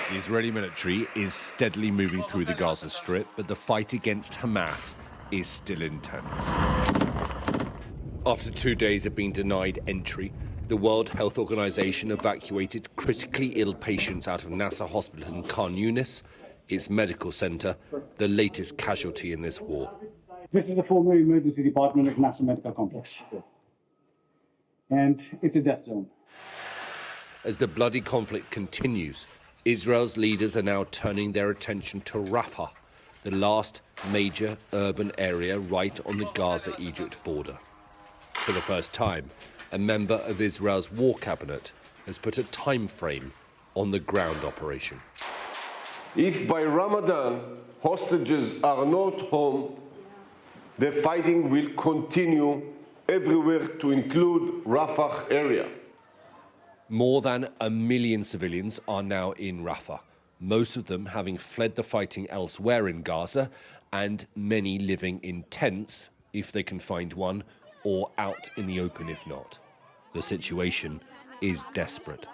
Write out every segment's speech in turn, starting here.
The Israeli military is steadily moving through the Gaza Strip, but the fight against Hamas is still intense. After 2 days of being denied entry, the World Health Organization evacuated critically ill patients out of Nasser Hospital in Khan Yunis, its medical center, the latest casualty in this war. This is the former emergency department of Nasser Medical Complex, and it's a death zone. As the bloody conflict continues, Israel's leaders are now turning their attention to Rafah, the last major urban area right on the Gaza-Egypt border. For the first time, a member of Israel's war cabinet has put a time frame on the ground operation. If by Ramadan hostages are not home, the fighting will continue everywhere to include Rafah area. More than 1 million civilians are now in Rafah, most of them having fled the fighting elsewhere in Gaza, and many living in tents, if they can find one, or out in the open if not. The situation is desperate.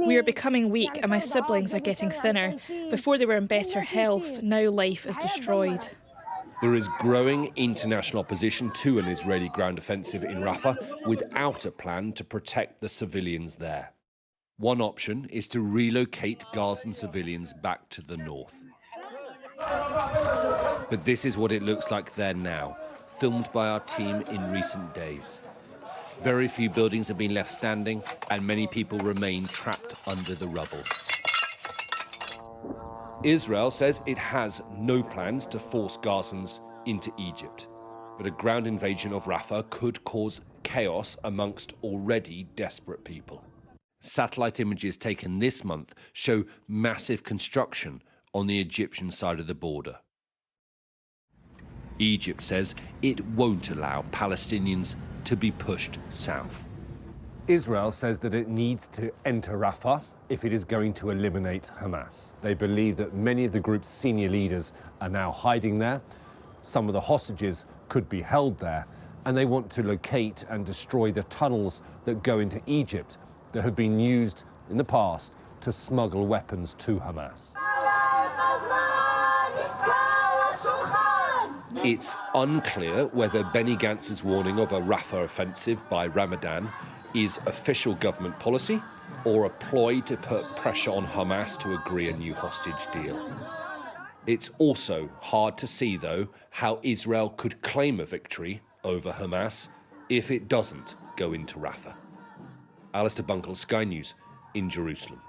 We are becoming weak and my siblings are getting thinner. Before they were in better health, now life is destroyed. There is growing international opposition to an Israeli ground offensive in Rafah without a plan to protect the civilians there. One option is to relocate Gazan civilians back to the north. But this is what it looks like there now, filmed by our team in recent days. Very few buildings have been left standing and many people remain trapped under the rubble. Israel says it has no plans to force Gazans into Egypt, but a ground invasion of Rafah could cause chaos amongst already desperate people. Satellite images taken this month show massive construction on the Egyptian side of the border. Egypt says it won't allow Palestinians to be pushed south. Israel says that it needs to enter Rafah if it is going to eliminate Hamas. They believe that many of the group's senior leaders are now hiding there. Some of the hostages could be held there, and they want to locate and destroy the tunnels that go into Egypt that have been used in the past to smuggle weapons to Hamas. It's unclear whether Benny Gantz's warning of a Rafah offensive by Ramadan is official government policy or a ploy to put pressure on Hamas to agree a new hostage deal. It's also hard to see, though, how Israel could claim a victory over Hamas if it doesn't go into Rafah. Alistair Bunkall, Sky News in Jerusalem.